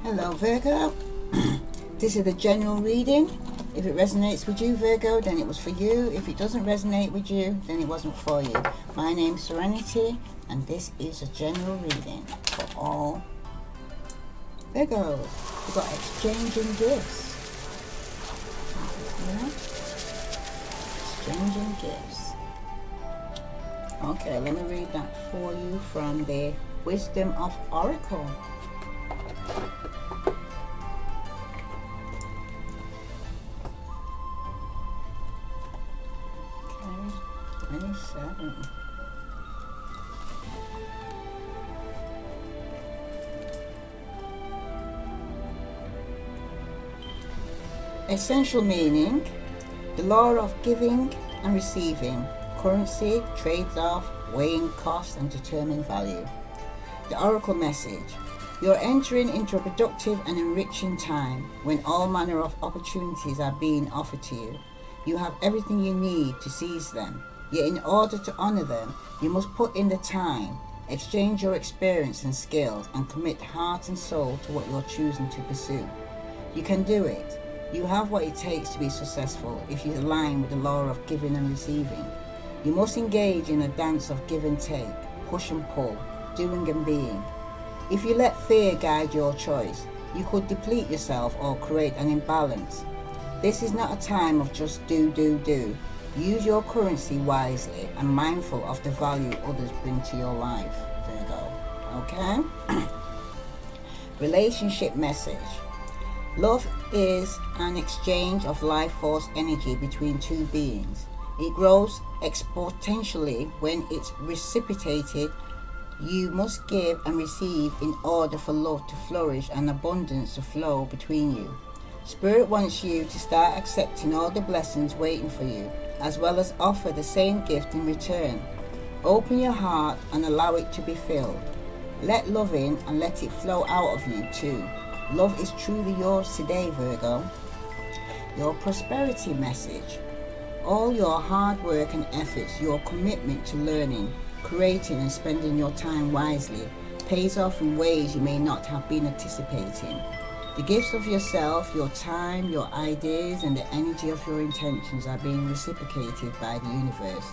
Hello Virgo, this is the general reading. If it resonates with you Virgo, then it was for you. If it doesn't resonate with you, then it wasn't for you. My name's Serenity and this is a general reading for all Virgos. We've got exchanging gifts. Yeah? Exchanging gifts. Okay, let me read that for you from the Wisdom of Oracle. Okay, 27. Essential meaning: the law of giving and receiving. Currency trades off, weighing cost and determining value. The Oracle message: you're entering into a productive and enriching time when all manner of opportunities are being offered to you. You have everything you need to seize them, yet in order to honor them, you must put in the time, exchange your experience and skills, and commit heart and soul to what you're choosing to pursue. You can do it. You have what it takes to be successful if you align with the law of giving and receiving. You must engage in a dance of give and take, push and pull, doing and being. If you let fear guide your choice, you could deplete yourself or create an imbalance. This is not a time of just do. Use your currency wisely and mindful of the value others bring to your life, Virgo. Okay? Relationship message. Love is an exchange of life force energy between two beings. It grows exponentially when it's reciprocated. You must give and receive in order for love to flourish and abundance to flow between you. Spirit wants you to start accepting all the blessings waiting for you, as well as offer the same gift in return. Open your heart and allow it to be filled. Let love in and let it flow out of you too. Love is truly yours today, Virgo. Your prosperity message. All your hard work and efforts, your commitment to learning, creating and spending your time wisely pays off in ways you may not have been anticipating. The gifts of yourself, your time, your ideas, and the energy of your intentions are being reciprocated by the universe,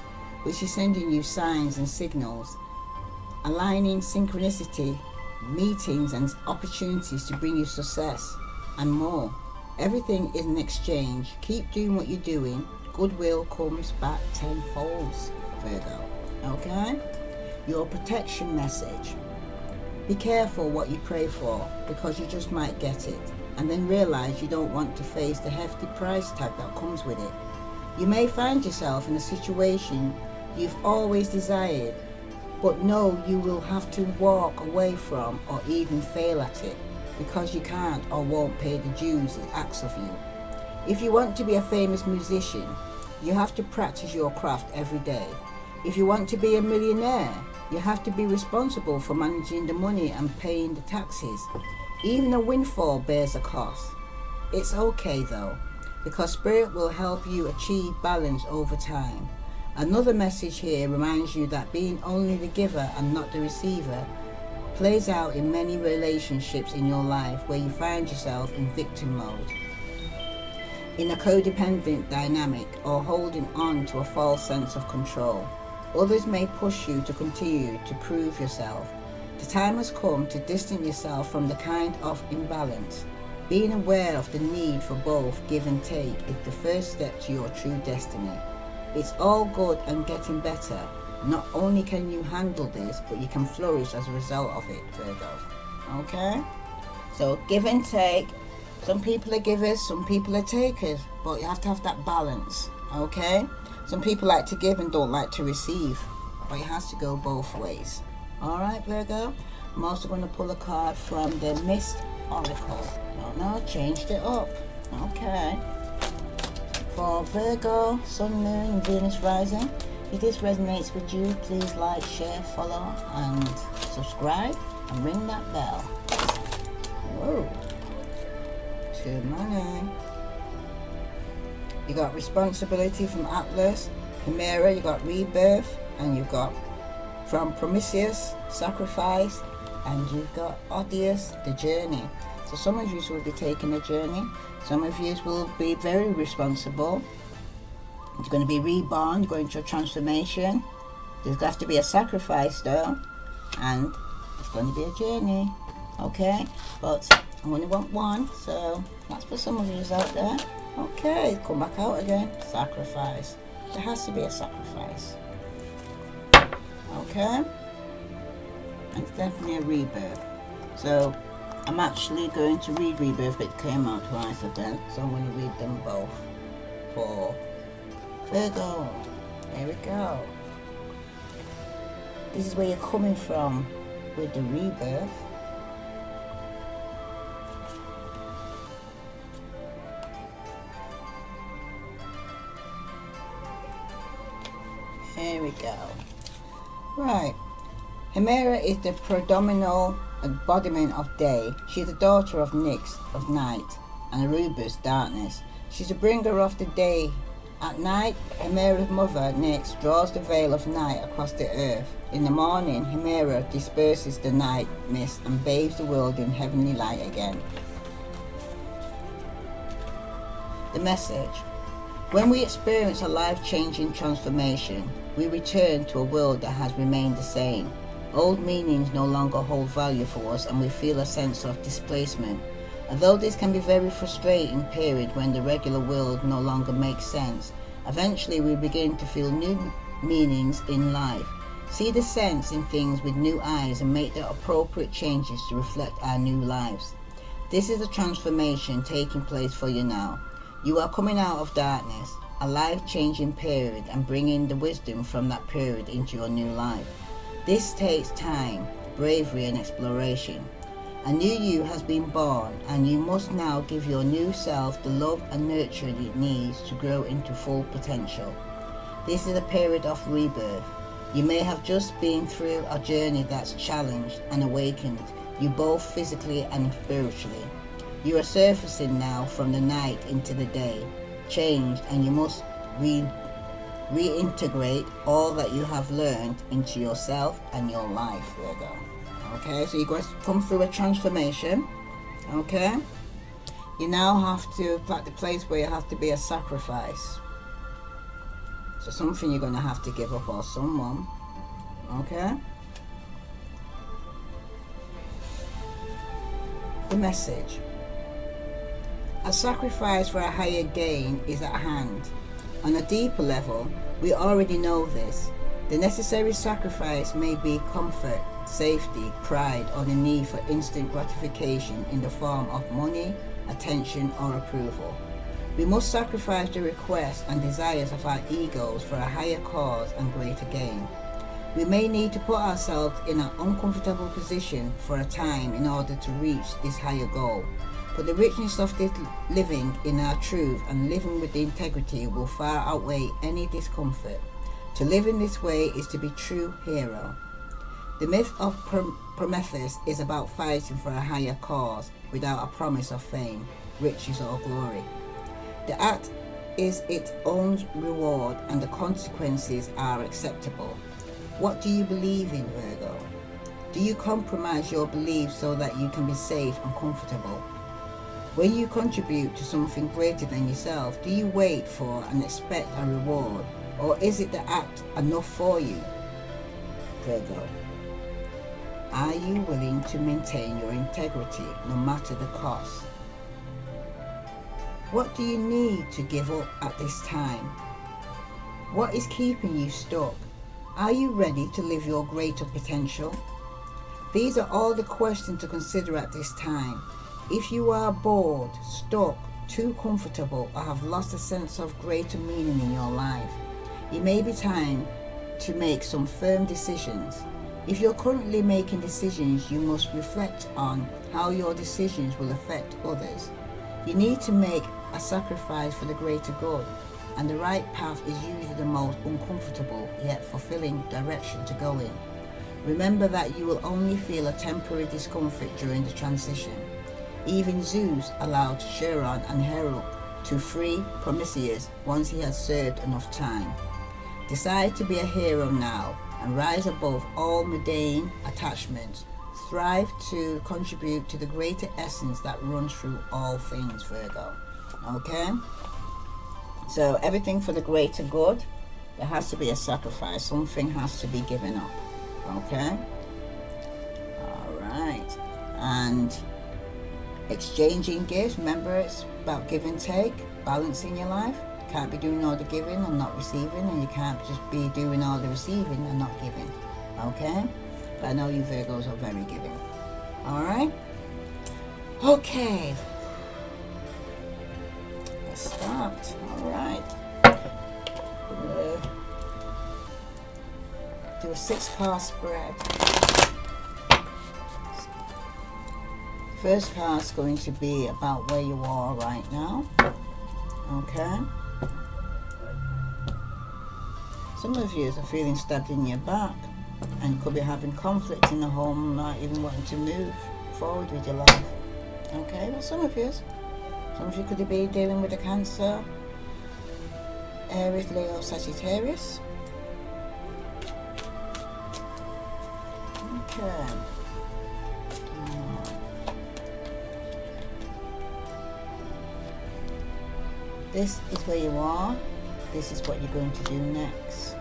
which is sending you signs and signals, aligning synchronicity, meetings and opportunities to bring you success, and more. Everything is an exchange. Keep doing what you're doing. Goodwill comes back tenfold, Virgo. Okay? Your protection message. Be careful what you pray for, because you just might get it, and then realize you don't want to face the hefty price tag that comes with it. You may find yourself in a situation you've always desired, but know you will have to walk away from or even fail at it, because you can't or won't pay the dues it asks of you. If you want to be a famous musician, you have to practice your craft every day. If you want to be a millionaire, you have to be responsible for managing the money and paying the taxes. Even a windfall bears a cost. It's okay though, because Spirit will help you achieve balance over time. Another message here reminds you that being only the giver and not the receiver plays out in many relationships in your life where you find yourself in victim mode, in a codependent dynamic, or holding on to a false sense of control. Others may push you to continue to prove yourself. The time has come to distance yourself from the kind of imbalance. Being aware of the need for both give and take is the first step to your true destiny. It's all good and getting better. Not only can you handle this, but you can flourish as a result of it, Virgo. Okay? So give and take. Some people are givers, some people are takers, but you have to have that balance. Okay? Some people like to give and don't like to receive, but it has to go both ways. Alright, Virgo? I'm also going to pull a card from the Mist Oracle. No, changed it up. Okay. For Virgo, Sun, Moon, and Venus rising, if this resonates with you, please like, share, follow, and subscribe, and ring that bell. Whoa. To money. You got responsibility from Atlas, Chimera, you got rebirth, and you got from Prometheus, sacrifice, and you've got Odious, the journey. So some of you will be taking a journey. Some of you will be very responsible. You're going to be reborn, going through a transformation. There's going to have to be a sacrifice though, and it's going to be a journey, okay? But I only want one, so that's for some of you out there. Okay, come back out again. Sacrifice. There has to be a sacrifice. Okay? And it's definitely a rebirth. So I'm actually going to read rebirth, but it came out twice again, so I'm going to read them both for Virgo. There we go. This is where you're coming from with the rebirth. Here we go. Right. Hemera is the predominant embodiment of day. She's the daughter of Nyx, of night, and Erebus, darkness. She's the bringer of the day. At night, Hemera's mother, Nyx, draws the veil of night across the earth. In the morning, Hemera disperses the night mist and bathes the world in heavenly light again. The message. When we experience a life-changing transformation, we return to a world that has remained the same. Old meanings no longer hold value for us, and we feel a sense of displacement. Although this can be a very frustrating period when the regular world no longer makes sense, eventually we begin to feel new meanings in life, see the sense in things with new eyes, and make the appropriate changes to reflect our new lives. This is a transformation taking place for you now. You are coming out of darkness, a life-changing period, and bringing the wisdom from that period into your new life. This takes time, bravery, and exploration. A new you has been born, and you must now give your new self the love and nurture it needs to grow into full potential. This is a period of rebirth. You may have just been through a journey that's challenged and awakened you both physically and spiritually. You are surfacing now from the night into the day, changed, and you must reintegrate all that you have learned into yourself and your life, Virgo. Okay, so you're going to come through a transformation. Okay, you now have to, like the place where you have to be a sacrifice. So something you're going to have to give up, or someone. Okay. The message. A sacrifice for a higher gain is at hand. On a deeper level, we already know this. The necessary sacrifice may be comfort, safety, pride, or the need for instant gratification in the form of money, attention, or approval. We must sacrifice the requests and desires of our egos for a higher cause and greater gain. We may need to put ourselves in an uncomfortable position for a time in order to reach this higher goal. But the richness of this living in our truth and living with integrity will far outweigh any discomfort. To live in this way is to be true hero. The myth of Prometheus is about fighting for a higher cause without a promise of fame, riches, or glory. The act is its own reward, and the consequences are acceptable. What do you believe in, Virgo? Do you compromise your beliefs so that you can be safe and comfortable? When you contribute to something greater than yourself, do you wait for and expect a reward, or is it the act enough for you? Virgo, are you willing to maintain your integrity no matter the cost? What do you need to give up at this time? What is keeping you stuck? Are you ready to live your greater potential? These are all the questions to consider at this time. If you are bored, stuck, too comfortable, or have lost a sense of greater meaning in your life, it may be time to make some firm decisions. If you're currently making decisions, you must reflect on how your decisions will affect others. You need to make a sacrifice for the greater good, and the right path is usually the most uncomfortable yet fulfilling direction to go in. Remember that you will only feel a temporary discomfort during the transition. Even Zeus allowed Chiron and Hera to free Prometheus once he had served enough time. Decide to be a hero now and rise above all mundane attachments. thrive to contribute to the greater essence that runs through all things, Virgo. Okay? So everything for the greater good, there has to be a sacrifice. Something has to be given up. Okay? Alright. And exchanging gifts, remember it's about give and take, balance in your life. You can't be doing all the giving and not receiving, and you can't just be doing all the receiving and not giving. Okay? But I know you Virgos are very giving. Alright? Okay. Let's start. Alright. Do a 6-card spread. First card's going to be about where you are right now. Okay? Some of you are feeling stabbed in your back and could be having conflict in the home, not even wanting to move forward with your life. Okay? Well, some of you could be dealing with a Cancer, Aries, Leo, Sagittarius. Okay. This is where you are. This is what you're going to do next.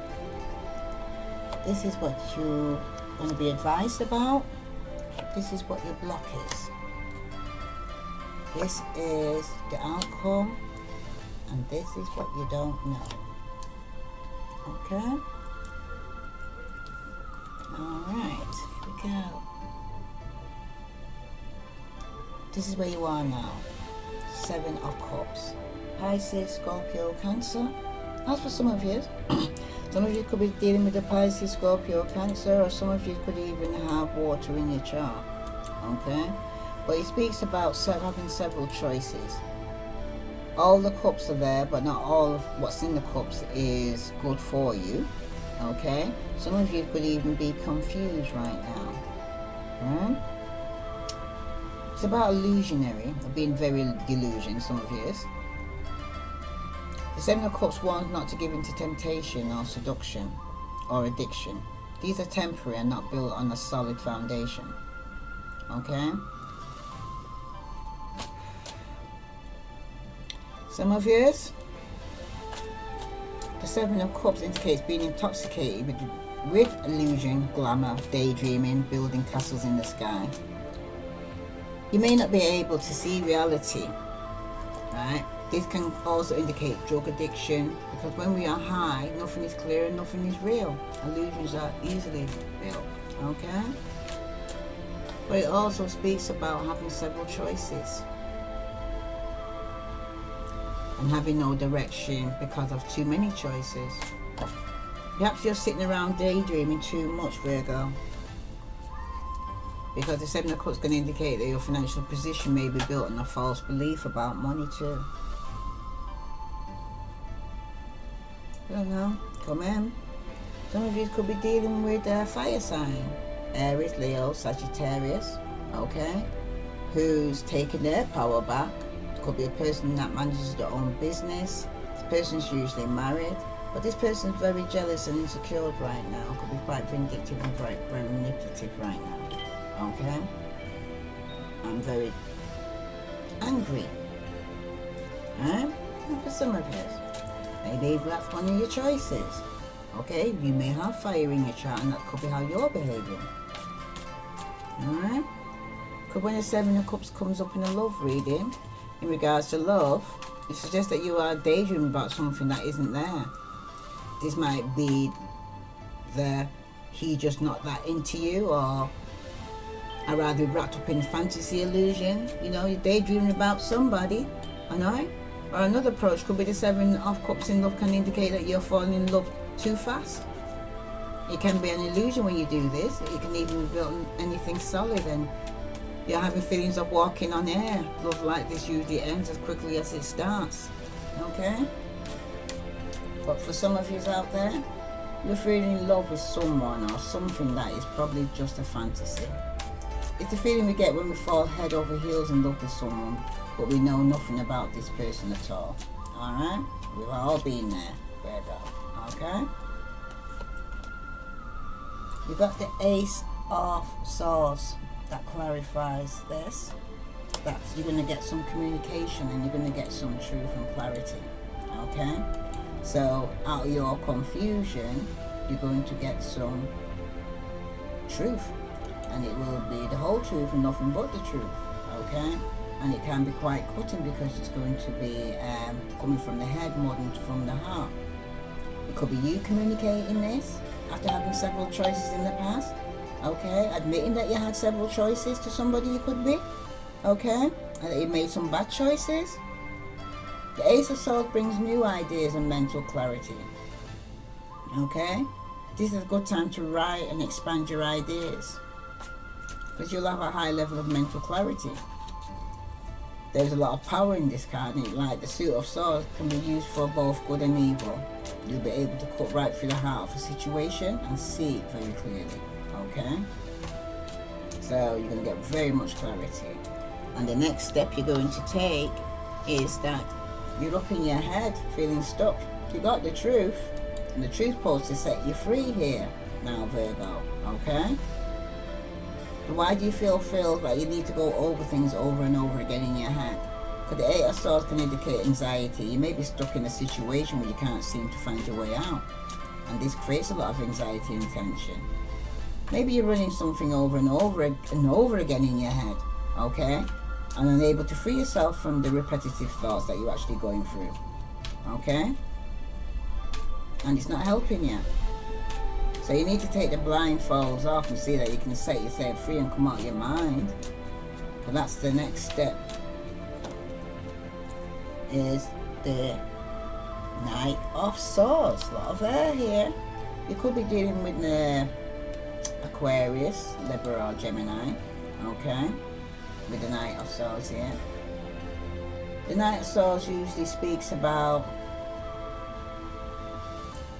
This is what you're going to be advised about. This is what your block is. This is the outcome. And this is what you don't know. Okay? Alright, here we go. This is where you are now. 7 of Cups. Pisces, Scorpio, Cancer. That's for some of you. Some of you could be dealing with the Pisces, Scorpio, Cancer, or some of you could even have water in your chart. Okay? But it speaks about having several choices. All the cups are there, but not all of what's in the cups is good for you. Okay? Some of you could even be confused right now. Right? It's about illusionary, or being very delusional, some of you. The 7 of Cups warns not to give in to temptation or seduction or addiction. These are temporary and not built on a solid foundation. Okay? Some of you, the 7 of Cups indicates being intoxicated with illusion, glamour, daydreaming, building castles in the sky. You may not be able to see reality, right? This can also indicate drug addiction, because when we are high, nothing is clear and nothing is real. Illusions are easily built, okay? But it also speaks about having several choices and having no direction because of too many choices. Perhaps you're sitting around daydreaming too much, Virgo, because the 7 of Cups can indicate that your financial position may be built on a false belief about money too. I don't know, come in. Some of you could be dealing with a fire sign, Aries, Leo, Sagittarius, okay, who's taken their power back. It could be a person that manages their own business. This person's usually married, but this person's very jealous and insecure right now. Could be quite vindictive and very manipulative right now, okay? I'm very angry, right? And for some of you, maybe that's one of your choices. Okay, you may have fire in your chart, and that could be how you're behaving. Alright? Because when the 7 of Cups comes up in a love reading, in regards to love, it suggests that you are daydreaming about something that isn't there. This might be he just not that into you, or I'd rather be wrapped up in fantasy illusion. You know, you're daydreaming about somebody, I know. Or another approach could be the 7 of Cups in love can indicate that you're falling in love too fast. It can be an illusion when you do this. It can even be built on anything solid, and you're having feelings of walking on air. Love like this usually ends as quickly as it starts. Okay? But for some of you out there, you're feeling in love with someone or something that is probably just a fantasy. It's the feeling we get when we fall head over heels in love with someone, but we know nothing about this person at all. Alright? We've all been there. Virgo. Okay? You got the Ace of Swords, that clarifies this. That you're going to get some communication and you're going to get some truth and clarity. Okay? So out of your confusion, you're going to get some truth. And it will be the whole truth and nothing but the truth. Okay? And it can be quite cutting because it's going to be coming from the head more than from the heart. It could be you communicating this after having several choices in the past. Okay? Admitting that you had several choices to somebody you could be. Okay? And that you made some bad choices. The Ace of Swords brings new ideas and mental clarity. Okay? This is a good time to write and expand your ideas, because you'll have a high level of mental clarity. There's a lot of power in this card, and like the Suit of Swords can be used for both good and evil. You'll be able to cut right through the heart of a situation and see it very clearly. Okay? So you're going to get very much clarity. And the next step you're going to take is that you're up in your head feeling stuck. You got the truth, and the truth supposed to set you free here now, Virgo. Okay? So why do you feel like you need to go over things over and over again in your head? Because the Eight of Swords can indicate anxiety. You may be stuck in a situation where you can't seem to find your way out, and this creates a lot of anxiety and tension. Maybe you're running something over and over again in your head. Okay? And unable to free yourself from the repetitive thoughts that you're actually going through. Okay? And it's not helping you. So you need to take the blindfolds off and see that you can set yourself free and come out of your mind. But that's the next step. Is the Knight of Swords. A lot of air here. You could be dealing with Aquarius, Libra or Gemini. Okay? With the Knight of Swords here. The Knight of Swords usually speaks about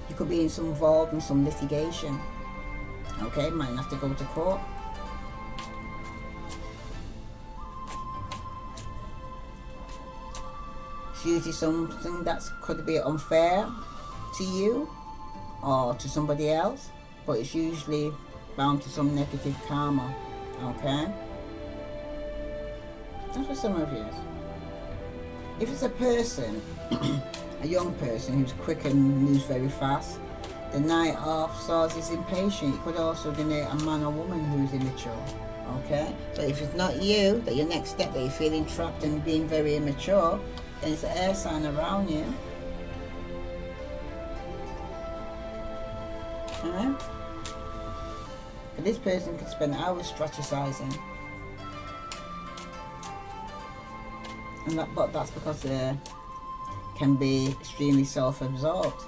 you could be involved in some litigation. Okay, might have to go to court. It's usually something that could be unfair to you or to somebody else, but it's usually bound to some negative karma. Okay? That's for some of you. If it's a person, a young person who's quick and moves very fast, the Knight of Swords is impatient. It could also denote a man or woman who's immature. Okay? So if it's not you, that your next step that you're feeling trapped and being very immature, then it's an air sign around you. Alright? This person could spend hours strategizing. But that's because they can be extremely self-absorbed.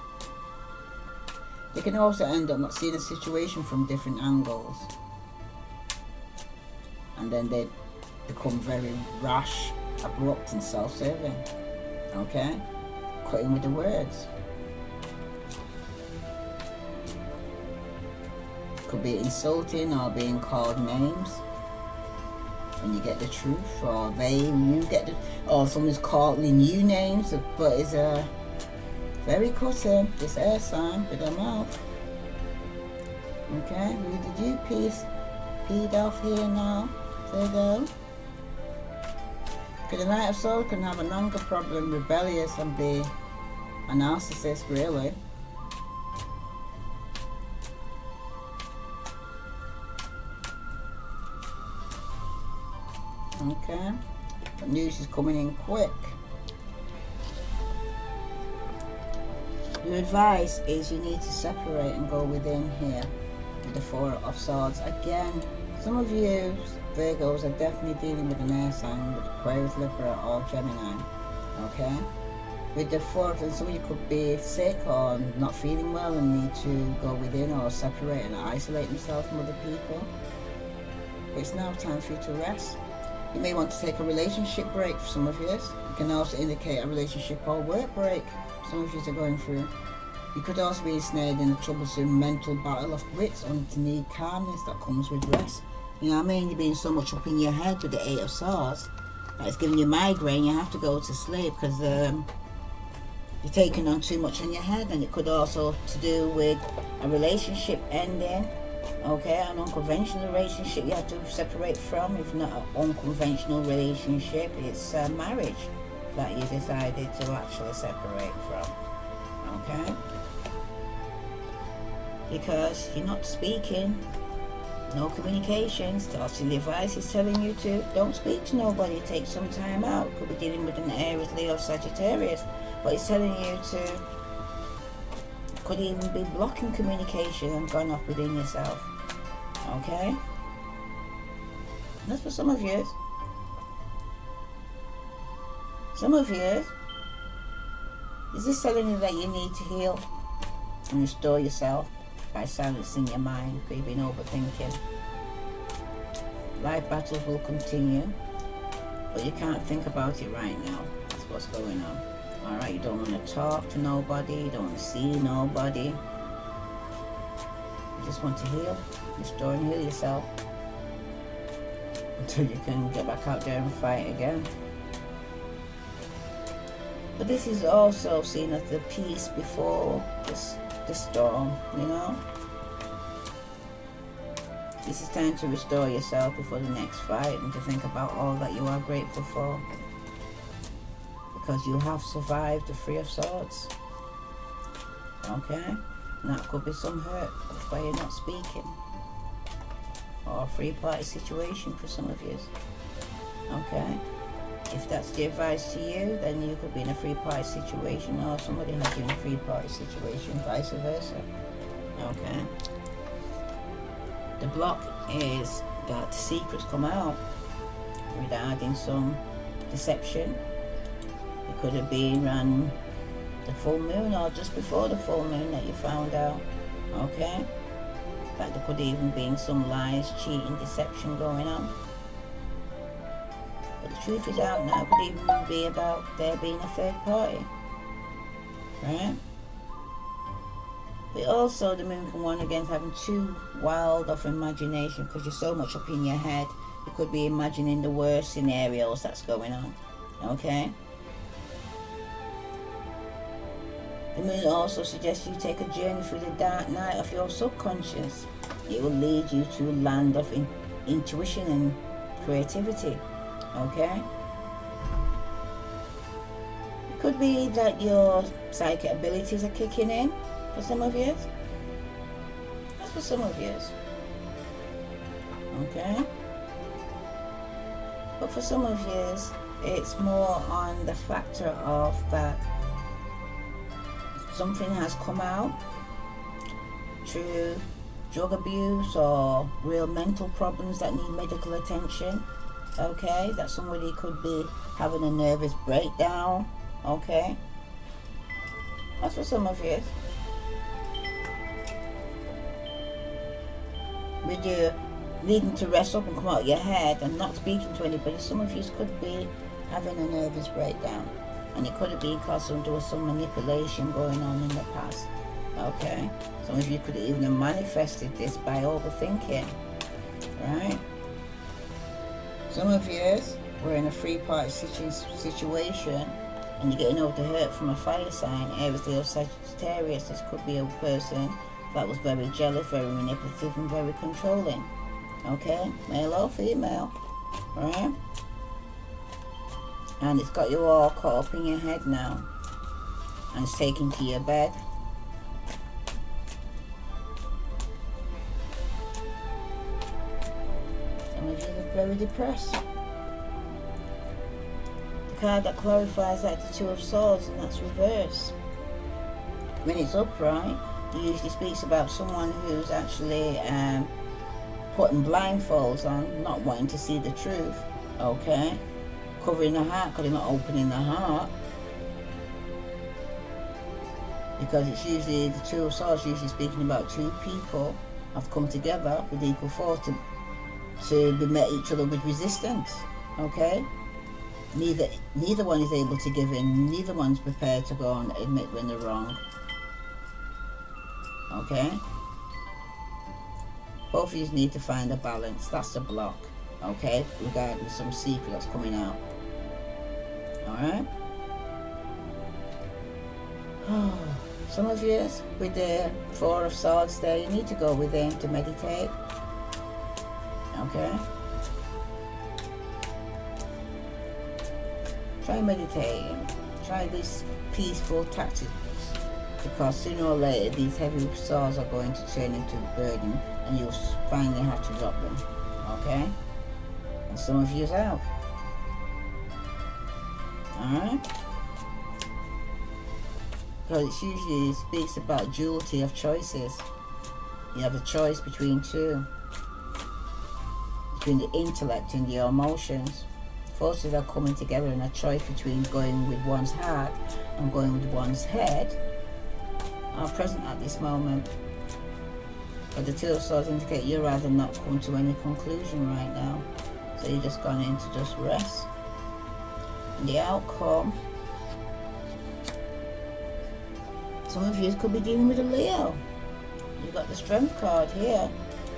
They can also end up not seeing a situation from different angles, and then they become very rash, abrupt and self-serving. Okay? Cutting with the words. Could be insulting or being called names when you get the truth, or you get the, or someone's calling you names, but it's a very cutting, this air sign with their mouth. Okay, who did you peed off here now? Virgo? Because the Knight of Swords can have an anger problem, rebellious, and be a narcissist, really. Okay, the news is coming in quick. Your advice is you need to separate and go within here with the Four of Swords. Again, some of you Virgos are definitely dealing with an air sign, with Aquarius, Libra or Gemini. Okay, with the Four, some of you could be sick or not feeling well and need to go within or separate and isolate themselves from other people. But it's now time for you to rest. You may want to take a relationship break for some of you. It can also indicate a relationship or work break some of you are going through. You could also be ensnared in a troublesome mental battle of wits and to need calmness that comes with rest. You know what I mean? You're being so much up in your head with the Eight of Swords that it's giving you migraine. You have to go to sleep because you're taking on too much in your head, and it could also to do with a relationship ending Okay, an unconventional relationship you have to separate from. If not an unconventional relationship, it's a marriage that you decided to actually separate from. Okay? Because you're not speaking, no communications. The advice is telling you to don't speak to nobody, take some time out. Could be dealing with an Aries, Leo, Sagittarius, but it's telling you to, could even be blocking communication and gone off within yourself. Okay? That's for some of you. Some of you, is this telling you that you need to heal and restore yourself by silencing your mind because you've been overthinking? Life battles will continue, but you can't think about it right now. That's what's going on. Alright, you don't want to talk to nobody, you don't want to see nobody. You just want to heal, restore and heal yourself until you can get back out there and fight again. But this is also seen as the peace before the storm, you know. This is time to restore yourself before the next fight and to think about all that you are grateful for. Because you have survived the Three of Swords. Okay? And that could be some hurt. That's why you're not speaking. Or a three-party situation for some of you. Okay? If that's the advice to you, then you could be in a three-party situation, or somebody has you in a three-party situation, vice versa. Okay? The block is that secrets come out regarding some deception. It could have been around the full moon or just before the full moon that you found out. Okay? In fact, there could even been some lies, cheating, deception going on. But the truth is out now. It could even be about there being a third party. Right? But also the moon can warn against having too wild of imagination because you're so much up in your head. You could be imagining the worst scenarios that's going on. Okay? The moon also suggests you take a journey through the dark night of your subconscious. It will lead you to a land of intuition and creativity. Okay? It could be that your psychic abilities are kicking in for some of you. That's for some of you. Okay? But for some of you, it's more on the factor of that something has come out through drug abuse or real mental problems that need medical attention. Okay, that somebody could be having a nervous breakdown. Okay, that's for some of you. With you needing to rest up and come out of your head and not speaking to anybody, some of you could be having a nervous breakdown. And it could have been because there was some manipulation going on in the past. Okay? Some of you could have even manifested this by overthinking. Right? Some of you were in a three-party situation and you're getting over the hurt from a fire sign. Aries, Leo, Sagittarius. This could be a person that was very jealous, very manipulative and very controlling. Okay? Male or female. Right? And it's got you all caught up in your head now. And it's taken to your bed. Some of you look very depressed. The card that clarifies that the Two of Swords, and that's reverse. When it's upright, it usually speaks about someone who's actually putting blindfolds on, not wanting to see the truth. Okay? Covering the heart because they're not opening the heart. Because it's usually the Two of Swords, usually speaking about two people have come together with equal force to be met each other with resistance. Okay? Neither one is able to give in. Neither one's prepared to go and admit when they're wrong. Okay? Both of you need to find a balance. That's the block. Okay? Regarding some secret that's coming out. Alright? Some of you, with the Four of Swords there, you need to go within to meditate. Okay? Try meditating. Try these peaceful tactics. Because sooner or later, these heavy swords are going to turn into a burden and you'll finally have to drop them. Okay? And some of you have. Alright? Because it usually speaks about duality of choices. You have a choice between two. Between the intellect and your emotions. Forces are coming together, and a choice between going with one's heart and going with one's head are present at this moment. But the Two of Swords indicate you'd rather not come to any conclusion right now. So you're just gone in to just rest. And the outcome, some of you could be dealing with a Leo. You've got the Strength card here.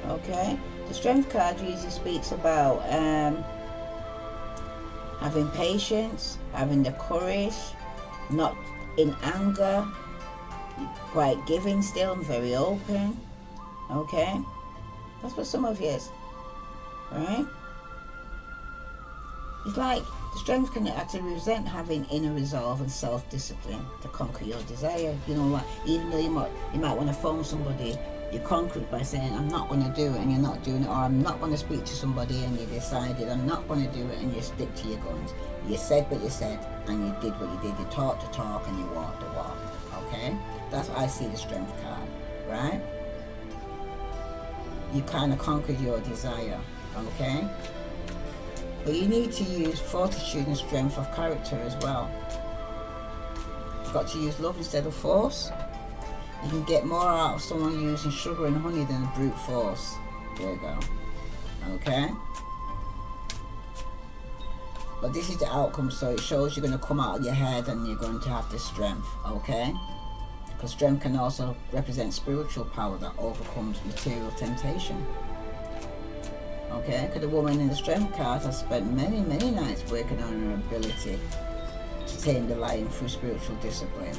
Okay? The Strength card usually speaks about having patience, having the courage, not in anger, quite giving still, and very open. Okay? That's what some of you is. Right? It's like the Strength can actually represent having inner resolve and self-discipline to conquer your desire. You know, like, even though you might want to phone somebody, you conquer it by saying, I'm not going to do it, and you're not doing it, or I'm not going to speak to somebody, and you decided, I'm not going to do it, and you stick to your guns. You said what you said, and you did what you did. You talked the talk, and you walked the walk. Okay? That's how I see the Strength card, right? You kind of conquered your desire, okay? But you need to use fortitude and strength of character as well. You've got to use love instead of force. You can get more out of someone using sugar and honey than brute force. There you go. Okay? But this is the outcome, so it shows you're going to come out of your head and you're going to have the strength. Okay? Because strength can also represent spiritual power that overcomes material temptation. Okay? Because the woman in the Strength card has spent many, many nights working on her ability to tame the lion through spiritual discipline.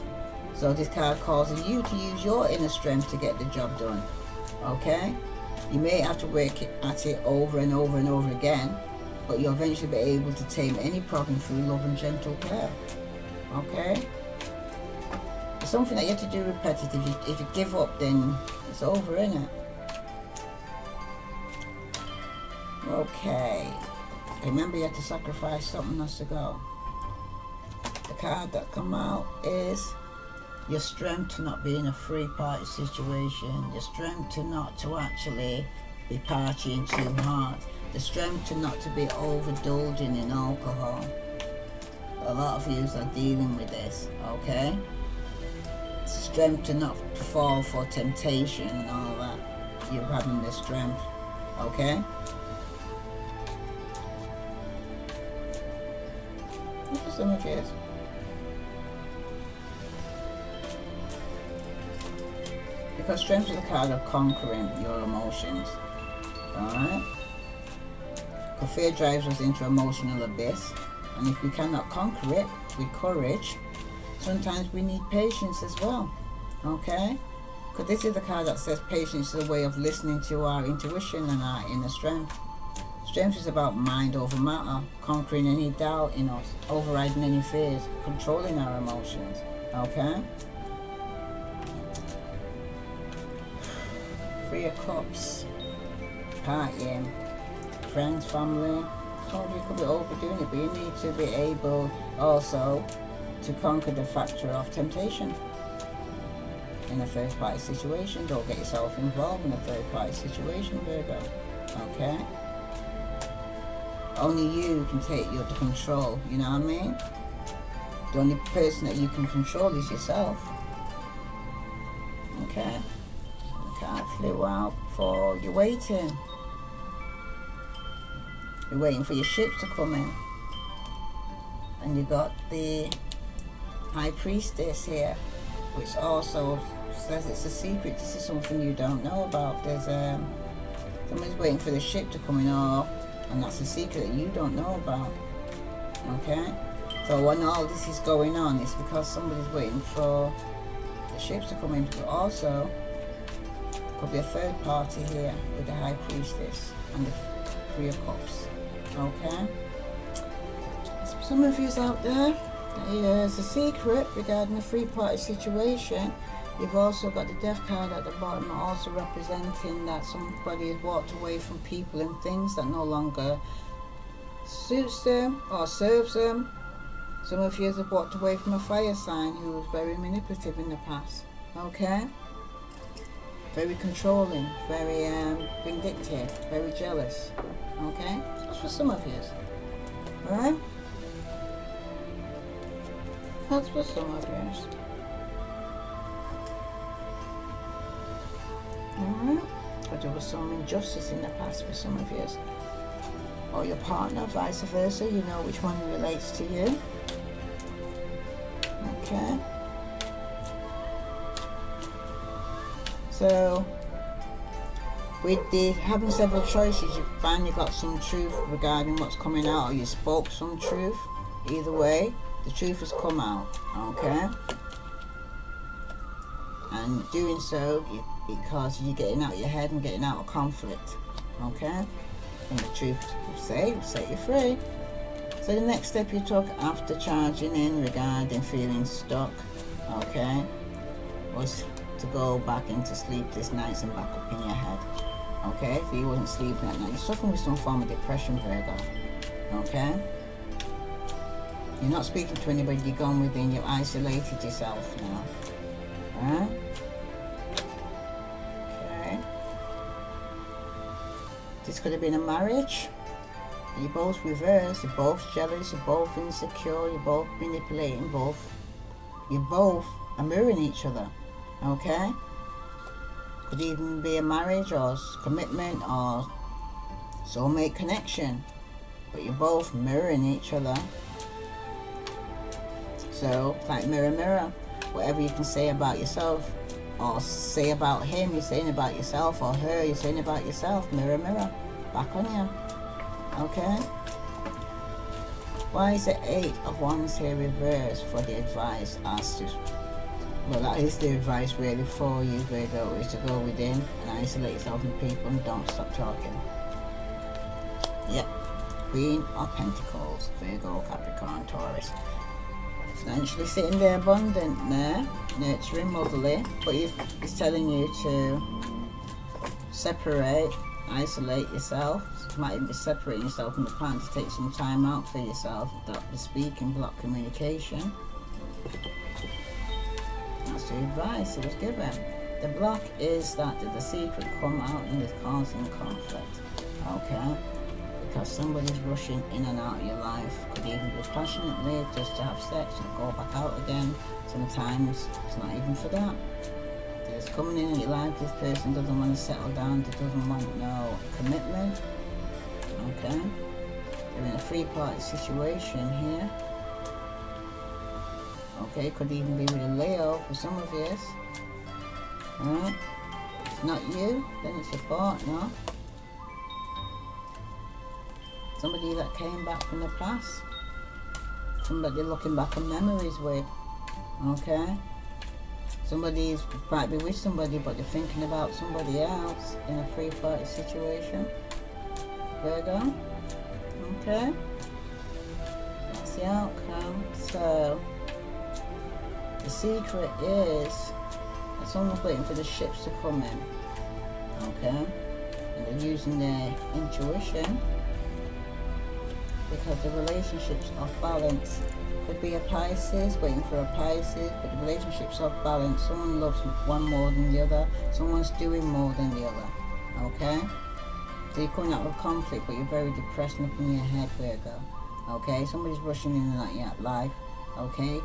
So this card calls on you to use your inner strength to get the job done. Okay? You may have to work at it over and over and over again, but you'll eventually be able to tame any problem through love and gentle care. Okay? It's something that you have to do repetitively. If you give up, then it's over, isn't it? Okay. Remember, you have to sacrifice something else to go. The card that come out is your strength to not be in a three-party situation, your strength to not to actually be partying too hard, the strength to not to be overindulging in alcohol. A lot of you are dealing with this, okay? The strength to not fall for temptation and all that. You're having the strength, okay? What are some of you? Because strength is a card of conquering your emotions. Alright? Because fear drives us into emotional abyss. And if we cannot conquer it with courage, sometimes we need patience as well. Okay? Because this is the card that says patience is a way of listening to our intuition and our inner strength. Strength is about mind over matter, conquering any doubt in us, overriding any fears, controlling our emotions. Okay? Three of Cups, partying, friends, family. Some of you could be overdoing it, but you need to be able also to conquer the factor of temptation in a third party situation. Don't get yourself involved in a third party situation, Virgo. Okay? Only you can take your control, you know what I mean? The only person that you can control is yourself. Okay? Card flew out for you're waiting. You're waiting for your ships to come in. And you got the High Priestess here, which also says it's a secret. This is something you don't know about. There's someone's waiting for the ship to come in, and that's a secret that you don't know about. Okay? So when all this is going on, it's because somebody's waiting for The ships are coming, but also could be a third party here with the High Priestess and the Three of Cups. Okay? Some of you out there, there's a secret regarding the three-party situation. You've also got the Death card at the bottom, also representing that somebody has walked away from people and things that no longer suits them or serves them. Some of you have walked away from a fire sign who was very manipulative in the past. Okay? Very controlling, very vindictive, very jealous. Okay? That's for some of you. Alright? That's for some of you. Alright? But there was some injustice in the past for some of you. Or your partner, vice versa. You know which one relates to you. Okay? So, with the having several choices, you finally got some truth regarding what's coming out, or you spoke some truth. Either way, the truth has come out, okay? And doing so, because you're getting out of your head and getting out of conflict, okay? And the truth will set you free. So the next step you took after charging in regarding feeling stuck, okay, was to go back into sleepless nights and back up in your head. Okay, if you wasn't sleeping at night, you're suffering with some form of depression, Virgo. Okay? You're not speaking to anybody, you're gone within, you've isolated yourself now. Alright? Okay. This could have been a marriage. You're both reversed, you're both jealous, you're both insecure, you're both manipulating, you both are mirroring each other. Okay? Could even be a marriage or commitment or soulmate connection. But you're both mirroring each other. So, it's like mirror, mirror. Whatever you can say about yourself or say about him, you're saying about yourself, or her, you're saying about yourself. Mirror, mirror. Back on you. Okay? Why is the 8 of Wands here reversed for the advice as to... Well, that is the advice really for you, Virgo, is to go within and isolate yourself from people and don't stop talking. Yep. Queen of Pentacles, Virgo, Capricorn, Taurus. Financially sitting there abundant there, nurturing, motherly, but it's telling you to separate, isolate yourself. You might even be separating yourself from the partner to take some time out for yourself. Stop the speaking, block communication. That's the advice it was given. The block is that the secret come out and is causing conflict. Okay? Because somebody's rushing in and out of your life. Could even be passionately just to have sex and go back out again. Sometimes it's not even for that. They're just coming in your life. This person doesn't want to settle down. They doesn't want no commitment. Okay? They're in a three-party situation here. Okay, could even be with a Leo for some of you. Alright? If it's not you, then it's your partner. Somebody that came back from the past. Somebody looking back on memories with. Okay? Somebody's might be with somebody, but they're thinking about somebody else in a three-party situation. Virgo? Okay? That's the outcome. So, the secret is that someone's waiting for the ships to come in. Okay? And they're using their intuition. Because the relationships off balance. Could be a Pisces, waiting for a Pisces, but the relationship's off balance. Someone loves one more than the other. Someone's doing more than the other. Okay? So you're coming out with conflict, but you're very depressed and up in your head, Virgo. Okay? Somebody's rushing in and out of your life. Okay?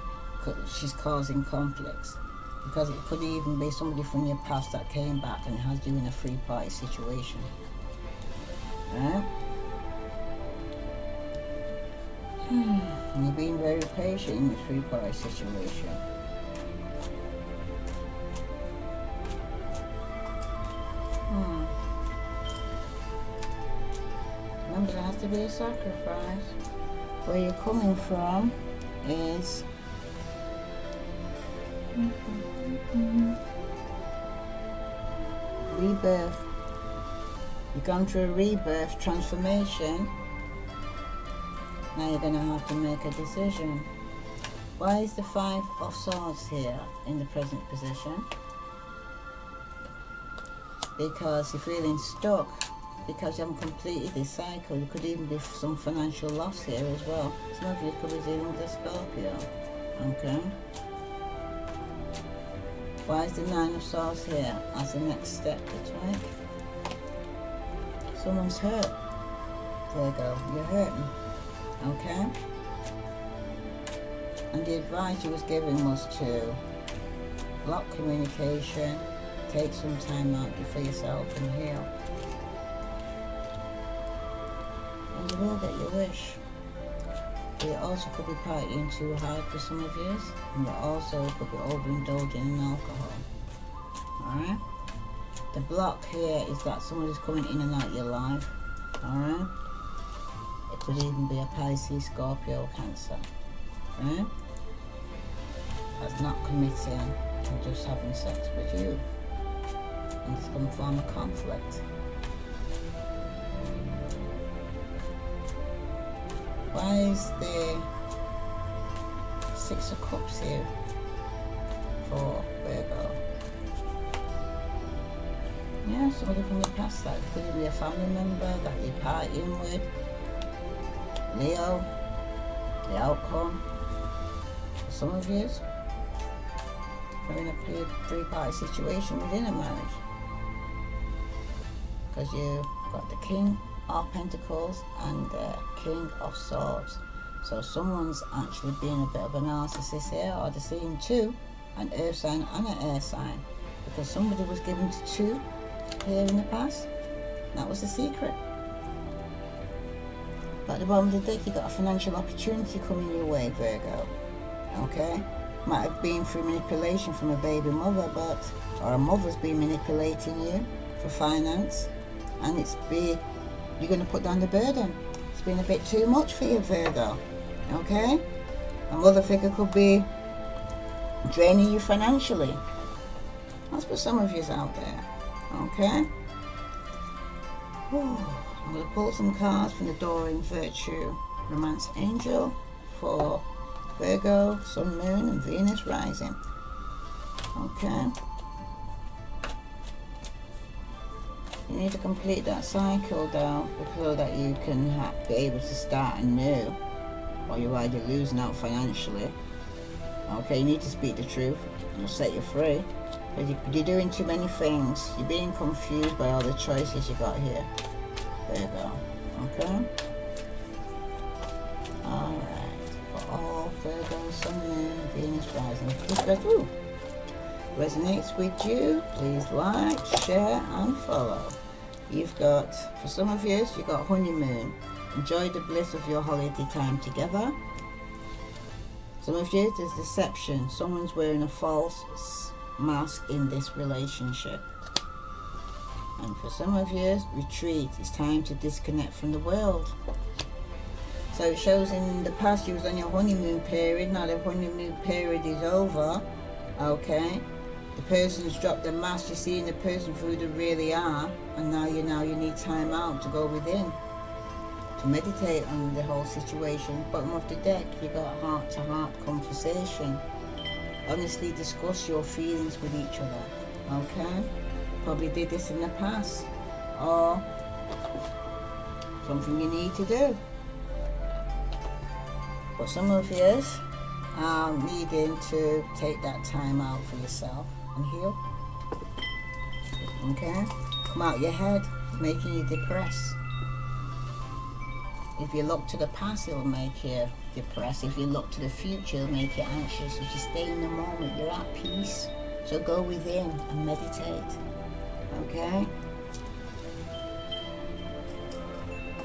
She's causing conflicts. Because it could even be somebody from your past that came back and has you in a three-party situation. Right? And you're being very patient in the three-party situation. Remember, there has to be a sacrifice. Where you're coming from is Rebirth. You've gone through a rebirth, transformation. Now you're going to have to make a decision. Why is the Five of Swords here in the present position? Because you're feeling stuck. Because you haven't completed this cycle. There could even be some financial loss here as well. Some of you could be dealing with a Scorpio. Okay. Why is the Nine of Swords here as the next step to take? Someone's hurt. Virgo, you're hurting. Okay? And the advice you was given was to block communication, take some time out for yourself and heal. And you will get your wish. You also could be partying too hard for some of you, and you also could be overindulging in alcohol. Alright? The block here is that someone is coming in and out of your life. Alright? It could even be a Pisces, Scorpio, Cancer. Right? That's not committing and just having sex with you. And it's going to form a conflict. Why is the Six of Cups here for Virgo? Yeah, somebody from the past. That could be a family member that you're partying with. Leo, the outcome. For some of you, you're in a three-party situation within a marriage. Because you've got the King of Pentacles and the King of Swords. So someone's actually being a bit of a narcissist here, or they're seeing two, an earth sign and an air sign. Because somebody was given to two here in the past. That was the secret. But at the bottom of the deck, you got a financial opportunity coming your way, Virgo. Okay? Might have been through manipulation from a baby mother, or a mother's been manipulating you for finance. And you're going to put down the burden. It's been a bit too much for you, Virgo. Okay? A mother figure could be draining you financially. That's for some of you out there. Okay? Whew. I'm going to pull some cards from the Doreen Virtue Romance Angel for Virgo, Sun, Moon and Venus Rising. Okay? You need to complete that cycle down so that you can be able to start anew, or you're either losing out financially. Okay, you need to speak the truth. It'll set you free. Because you're doing too many things. You're being confused by all the choices you got here. There you go. Okay? Alright. For all Virgo, Sun, Moon, Venus Rising. This resonates with you, please like, share and follow. You've got, for some of you, you've got honeymoon. Enjoy the bliss of your holiday time together. Some of you, there's deception. Someone's wearing a false mask in this relationship. And for some of you, retreat. It's time to disconnect from the world. So it shows in the past you was on your honeymoon period. Now the honeymoon period is over. Okay? The person's dropped the mask. You're seeing the person for who they really are. And now you need time out to go within. To meditate on the whole situation. Bottom of the deck, you got a heart-to-heart conversation. Honestly discuss your feelings with each other. Okay? Probably did this in the past. Or something you need to do. But some of you are needing to take that time out for yourself and heal. Okay? Come out your head, making you depressed. If you look to the past, it'll make you depressed. If you look to the future, it'll make you anxious. If you stay in the moment, you're at peace. So go within and meditate. Okay?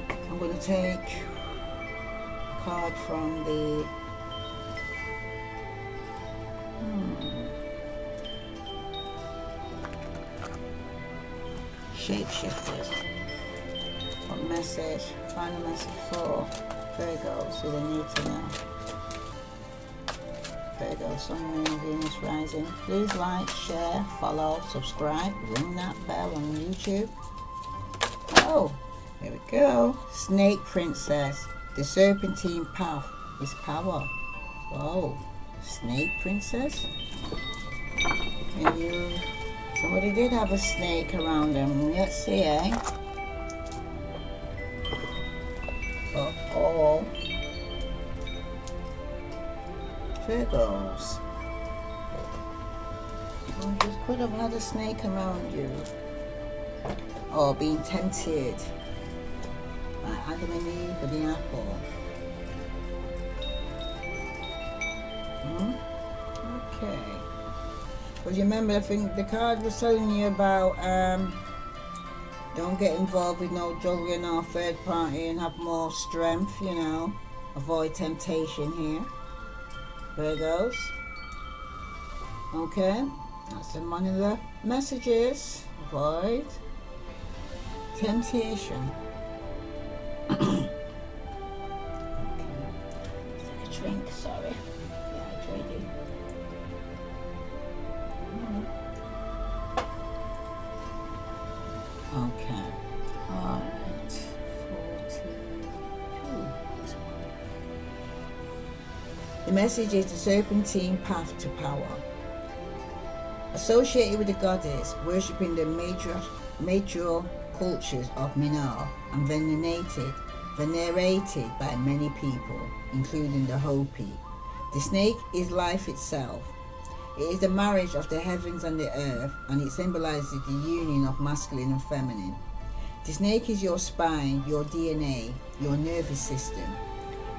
I'm going to take a card from the Shapeshifters. What message? Final message for Virgo, so they need to know. Virgo, Sun, Moon, Venus, Rising. Please like, share, follow, subscribe, ring that bell on YouTube. Oh, here we go. Snake Princess. The serpentine path is power. Whoa, Snake Princess? And somebody did have a snake around them. Let's see, eh? Oh, Virgos. You just could have had a snake around you. Or being tempted. Like Adam and Eve with the apple. Okay. But you remember, I think the card was telling you about don't get involved with no juggling or third party and have more strength, you know. Avoid temptation here. Virgos. Okay. That's one of the messages. Avoid temptation. Okay. Let's take a drink, sorry. Dehydrated. Okay. Alright. 42. The message is the serpentine path to power. Associated with the goddess, worshipping the major cultures of Minar and venerated by many people, including the Hopi. The snake is life itself. It is the marriage of the heavens and the earth, and it symbolizes the union of masculine and feminine. The snake is your spine, your DNA, your nervous system.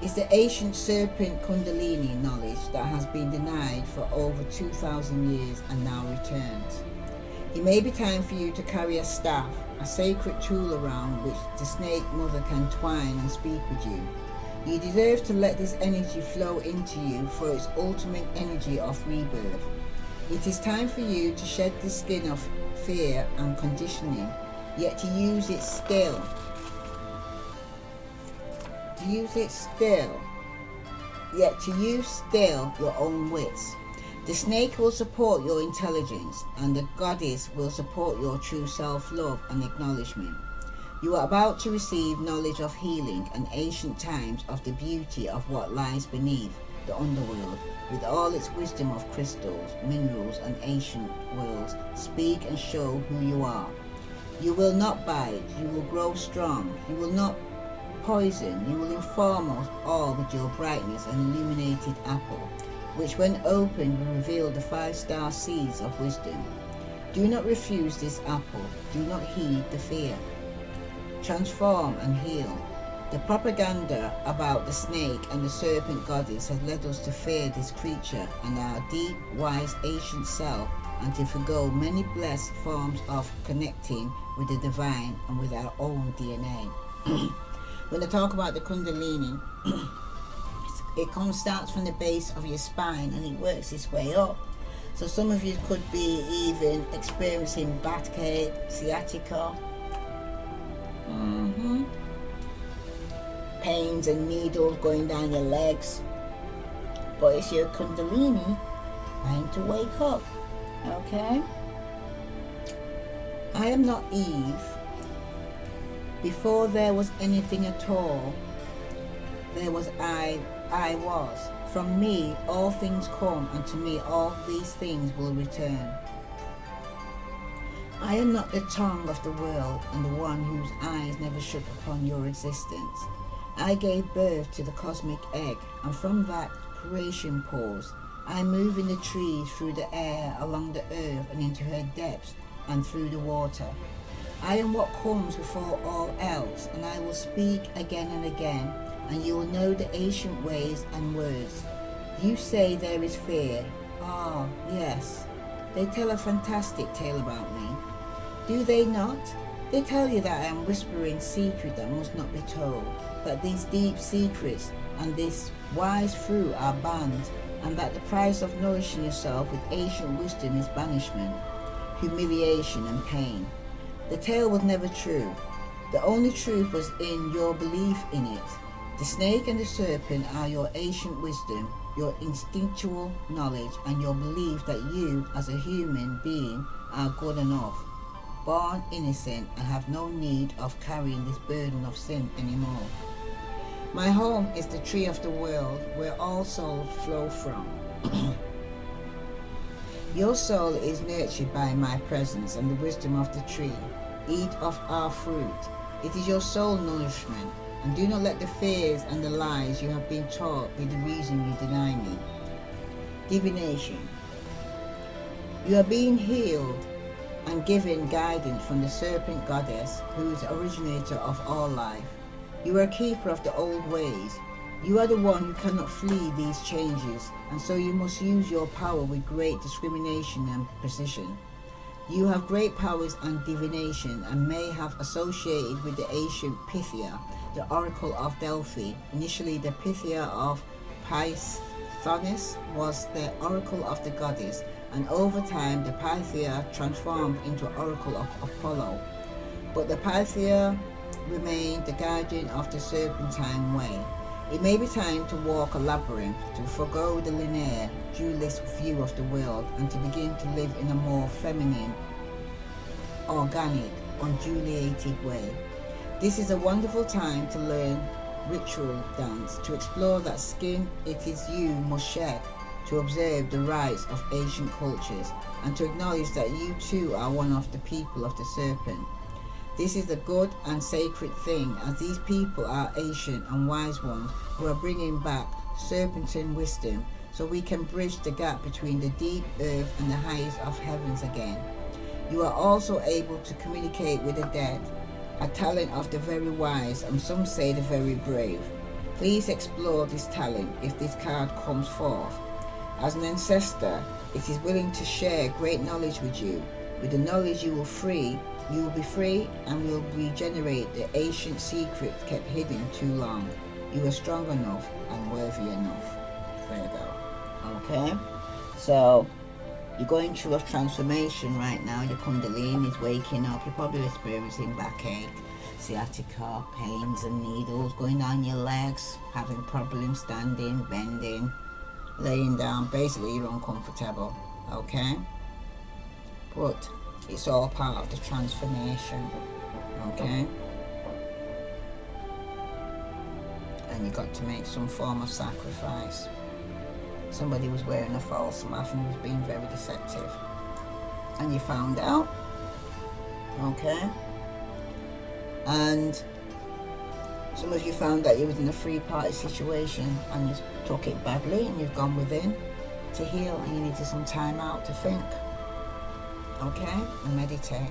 It's the ancient serpent kundalini knowledge that has been denied for over 2,000 years and now returns. It may be time for you to carry a staff, a sacred tool around which the snake mother can twine and speak with you. You deserve to let this energy flow into you for its ultimate energy of rebirth. It is time for you to shed the skin of fear and conditioning, yet to use it still. Yet to use still your own wits. The snake will support your intelligence, and the goddess will support your true self-love and acknowledgement. You are about to receive knowledge of healing and ancient times of the beauty of what lies beneath the underworld, with all its wisdom of crystals, minerals, and ancient worlds. Speak and show who you are. You will not bite, you will grow strong. You will not poison, you will inform us all with your brightness and illuminated apple, which when opened will reveal the 5-star seeds of wisdom. Do not refuse this apple, do not heed the fear. Transform and heal. The propaganda about the snake and the serpent goddess has led us to fear this creature and our deep, wise, ancient self, and to forgo many blessed forms of connecting with the divine and with our own DNA. When I talk about the kundalini, it starts from the base of your spine and it works its way up. So some of you could be even experiencing backache, sciatica, pains and needles going down your legs. But it's your kundalini trying to wake up. Okay? I am not Eve. Before there was anything at all, there was I was. From me all things come, and to me all these things will return. I am not the tongue of the world, and the one whose eyes never shut upon your existence. I gave birth to the cosmic egg, and from that creation pause, I move in the trees, through the air, along the earth, and into her depths, and through the water. I am what comes before all else, and I will speak again and again, and you will know the ancient ways and words. You say there is fear. Ah, yes. They tell a fantastic tale about me. Do they not? They tell you that I am whispering secret that must not be told, that these deep secrets and this wise fruit are banned, and that the price of nourishing yourself with ancient wisdom is banishment, humiliation and pain. The tale was never true. The only truth was in your belief in it. The snake and the serpent are your ancient wisdom, your instinctual knowledge, and your belief that you, as a human being, are good enough, born innocent, and have no need of carrying this burden of sin anymore. My home is the tree of the world, where all souls flow from. Your soul is nurtured by my presence and the wisdom of the tree. Eat of our fruit. It is your soul nourishment, and do not let the fears and the lies you have been taught be the reason you deny me. Divination. You are being healed and given guidance from the serpent goddess, who is the originator of all life. You are a keeper of the old ways. You are the one who cannot flee these changes, and so you must use your power with great discrimination and precision. You have great powers and divination, and may have associated with the ancient Pythia, the oracle of Delphi. Initially, the Pythia of Pythonus was the oracle of the goddess, and over time the Pythia transformed into oracle of Apollo. But the Pythia remained the guardian of the serpentine way. It may be time to walk a labyrinth, to forego the linear, dualist view of the world, and to begin to live in a more feminine, organic, undulated way. This is a wonderful time to learn ritual dance, to explore that skin it is you must shed, to observe the rites of ancient cultures, and to acknowledge that you too are one of the people of the serpent. This is a good and sacred thing, as these people are ancient and wise ones who are bringing back serpentine wisdom, so we can bridge the gap between the deep earth and the highest of heavens again. You are also able to communicate with the dead, a talent of the very wise, and some say the very brave. Please explore this talent if this card comes forth. As an ancestor, it is willing to share great knowledge with you. With the knowledge you will be free and will regenerate the ancient secrets kept hidden too long. You are strong enough and worthy enough. Virgo. Okay? So, you're going through a transformation right now. Your Kundalini is waking up. You're probably experiencing backache, sciatica, pains and needles going down your legs, having problems standing, bending, laying down. Basically, you're uncomfortable. Okay? But it's all part of the transformation. Okay? And you got to make some form of sacrifice. Somebody was wearing a false mask and was being very deceptive, and you found out. Okay? And some of you found that you was in a three-party situation and you took it badly, and you've gone within to heal, and you needed some time out to think. Okay? And meditate.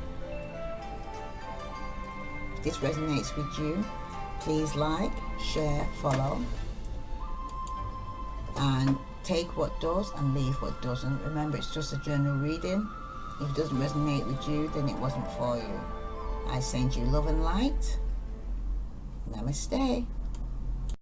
If this resonates with you, please like, share, follow, and take what does and leave what doesn't. Remember, it's just a general reading. If it doesn't resonate with you, then it wasn't for you. I send you love and light. Namaste.